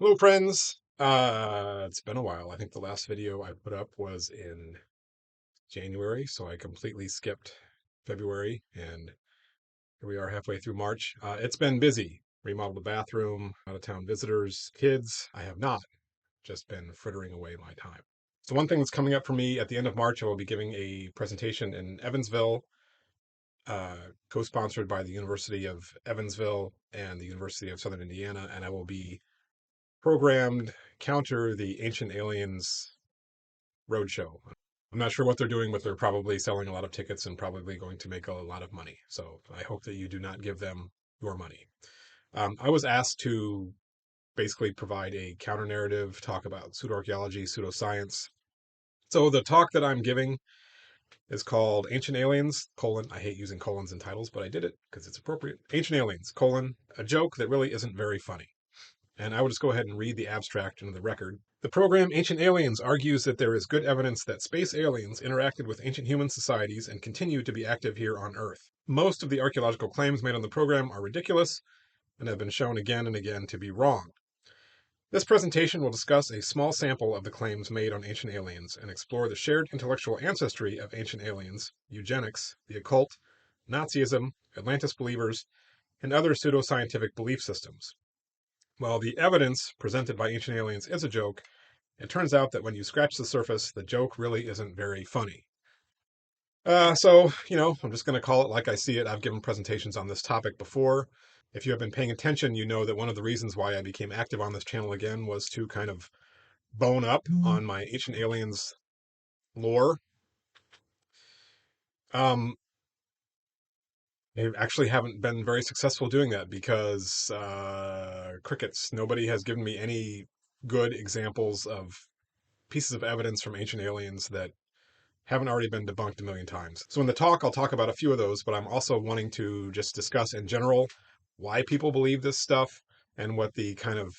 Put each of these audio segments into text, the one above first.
Hello, friends. It's been a while. I think the last video I put up was in January, so I completely skipped February, and here we are halfway through March. It's been busy. Remodeled the bathroom, out of town visitors, kids. I have not just been frittering away my time. So one thing that's coming up for me at the end of March, I will be giving a presentation in Evansville, co-sponsored by the University of Evansville and the University of Southern Indiana, and I will be programmed counter the Ancient Aliens roadshow. I'm not sure what they're doing, but they're probably selling a lot of tickets and probably going to make a lot of money. So I hope that you do not give them your money. I was asked to basically provide a counter narrative, talk about pseudoarchaeology, pseudoscience. So the talk that I'm giving is called Ancient Aliens, colon, I hate using colons in titles, but I did it because it's appropriate. Ancient Aliens, colon, a joke that really isn't very funny. And I will just go ahead and read the abstract into the record. The program Ancient Aliens argues that there is good evidence that space aliens interacted with ancient human societies and continue to be active here on Earth. Most of the archaeological claims made on the program are ridiculous and have been shown again and again to be wrong. This presentation will discuss a small sample of the claims made on ancient aliens and explore the shared intellectual ancestry of ancient aliens, eugenics, the occult, Nazism, Atlantis believers, and other pseudoscientific belief systems. While the evidence presented by Ancient Aliens is a joke, it turns out that when you scratch the surface, the joke really isn't very funny. I'm just going to call it like I see it. I've given presentations on this topic before. If you have been paying attention, you know that one of the reasons why I became active on this channel again was to kind of bone up on my Ancient Aliens lore. Um, I actually haven't been very successful doing that because crickets. Nobody has given me any good examples of pieces of evidence from ancient aliens that haven't already been debunked a million times. So in the talk, I'll talk about a few of those, but I'm also wanting to just discuss in general why people believe this stuff and what the kind of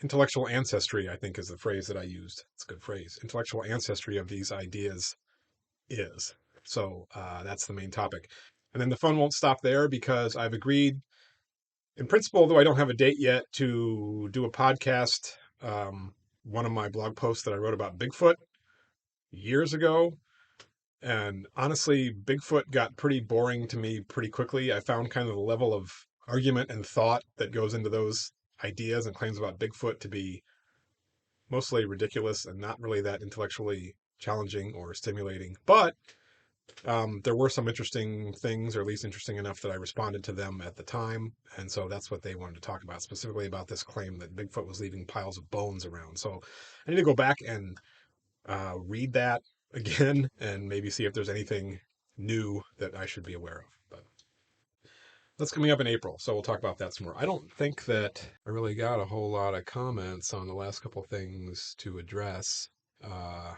intellectual ancestry, I think is the phrase that I used. It's a good phrase. Intellectual ancestry of these ideas is. So that's the main topic. And then the fun won't stop there because I've agreed, in principle, though I don't have a date yet, to do a podcast. One of my blog posts that I wrote about Bigfoot years ago. And honestly, Bigfoot got pretty boring to me pretty quickly. I found kind of the level of argument and thought that goes into those ideas and claims about Bigfoot to be mostly ridiculous and not really that intellectually challenging or stimulating. But there were some interesting things, or at least interesting enough that I responded to them at the time. And so that's what they wanted to talk about, specifically about this claim that Bigfoot was leaving piles of bones around. So I need to go back and read that again and maybe see if there's anything new that I should be aware of. But that's coming up in April, so we'll talk about that some more. I don't think that I really got a whole lot of comments on the last couple things to address. Uh,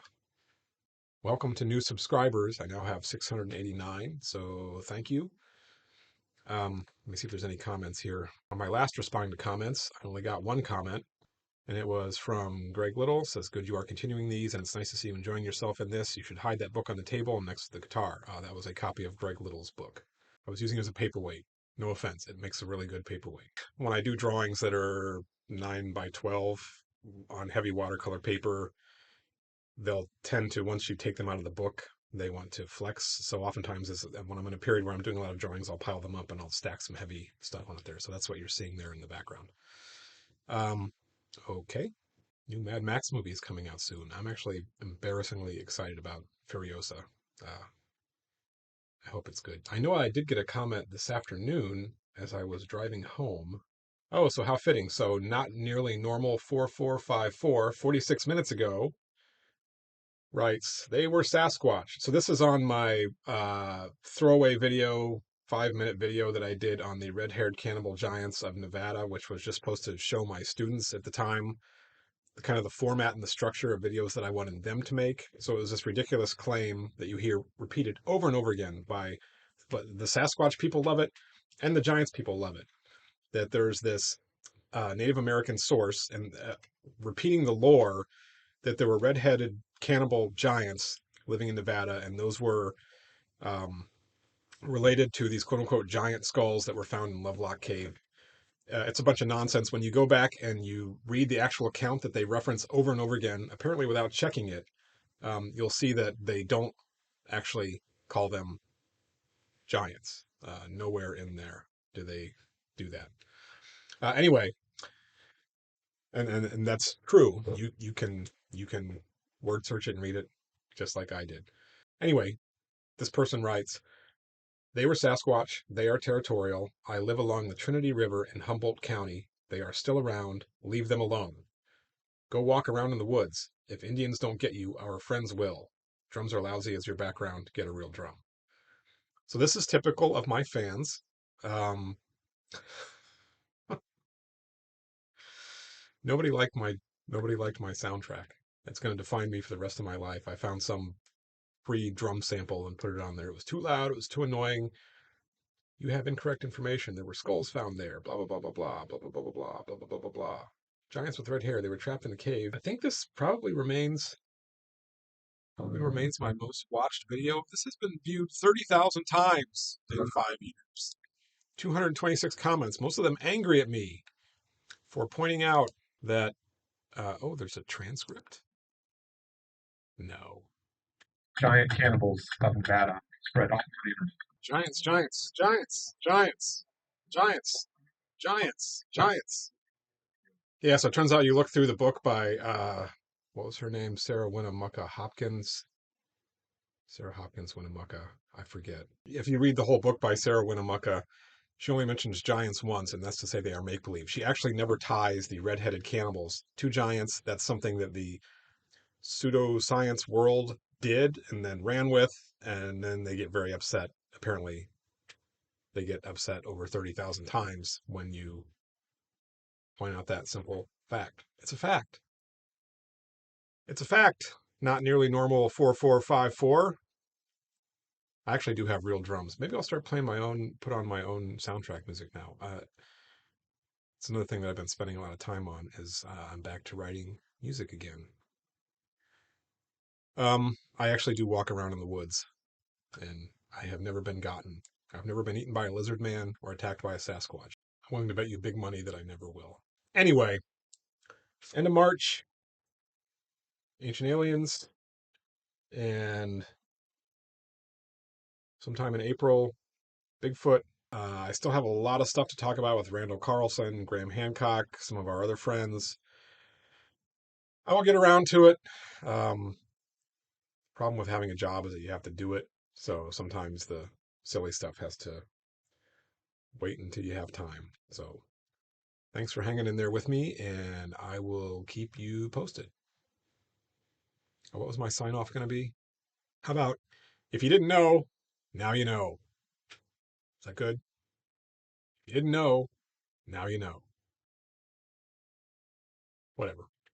Welcome to new subscribers. I now have 689, so thank you. Let me see if there's any comments here. On my last responding to comments, I only got one comment, and it was from Greg Little. It says, good, you are continuing these, and it's nice to see you enjoying yourself in this. You should hide that book on the table next to the guitar. That was a copy of Greg Little's book. I was using it as a paperweight. No offense, it makes a really good paperweight. When I do drawings that are 9 by 12 on heavy watercolor paper, they'll tend to, once you take them out of the book, they want to flex. So oftentimes when I'm in a period where I'm doing a lot of drawings, I'll pile them up and I'll stack some heavy stuff on it there. So that's what you're seeing there in the background. Okay. New Mad Max movie is coming out soon. I'm actually embarrassingly excited about Furiosa. I hope it's good. I know I did get a comment this afternoon as I was driving home. Oh, so how fitting. So not nearly normal 4454, 46 minutes ago, writes, they were Sasquatch. So this is on my throwaway video, 5-minute video that I did on the red-haired cannibal giants of Nevada, which was just supposed to show my students at the time the kind of the format and the structure of videos that I wanted them to make. So it was this ridiculous claim that you hear repeated over and over again by, but the Sasquatch people love it and the Giants people love it, that there's this Native American source and repeating the lore that there were red-headed cannibal giants living in Nevada, and those were related to these quote-unquote giant skulls that were found in Lovelock Cave. It's a bunch of nonsense. When you go back and you read the actual account that they reference over and over again, apparently without checking it, you'll see that they don't actually call them giants. Nowhere in there do they do that. Anyway, and that's true. You can word search it and read it just like I did. Anyway, this person writes, they were Sasquatch. They are territorial. I live along the Trinity River in Humboldt County. They are still around. Leave them alone. Go walk around in the woods. If Indians don't get you, our friends will. Drums are lousy as your background. Get a real drum. So this is typical of my fans. Um, nobody liked my nobody liked my soundtrack. It's going to define me for the rest of my life. I found some free drum sample and put it on there. It was too loud. It was too annoying. You have incorrect information. There were skulls found there. Blah blah blah blah blah blah blah blah blah blah blah blah blah blah blah. Giants with red hair. They were trapped in a cave. I think this probably remains my most watched video. This has been viewed 30,000 times in 5 years. 226 comments, most of them angry at me for pointing out that. Oh, there's a transcript. No. Giant cannibals of Nevada spread all over the internet. Giants, giants, giants, giants, giants, giants, giants. Yeah, so it turns out you look through the book by what was her name? Sarah Winnemucca Hopkins. Sarah Hopkins Winnemucca. I forget. If you read the whole book by Sarah Winnemucca, she only mentions giants once, and that's to say they are make believe. She actually never ties the red-headed cannibals to giants. That's something that the pseudoscience world did and then ran with, and then they get very upset. Apparently, they get upset over 30,000 times when you point out that simple fact. It's a fact. It's a fact. Not nearly normal 4454. I actually do have real drums. Maybe I'll start playing my own, put on my own soundtrack music now. It's another thing that I've been spending a lot of time on is I'm back to writing music again. I actually do walk around in the woods, and I have never been gotten. I've never been eaten by a lizard man or attacked by a Sasquatch. I'm willing to bet you big money that I never will. Anyway, end of March, Ancient Aliens, and sometime in April, Bigfoot. I still have a lot of stuff to talk about with Randall Carlson, Graham Hancock, some of our other friends. I will get around to it. Problem with having a job is that you have to do it. So sometimes the silly stuff has to wait until you have time. So thanks for hanging in there with me, and I will keep you posted. What was my sign off going to be? How about if you didn't know, now you know? Is that good? If you didn't know, now you know. Whatever.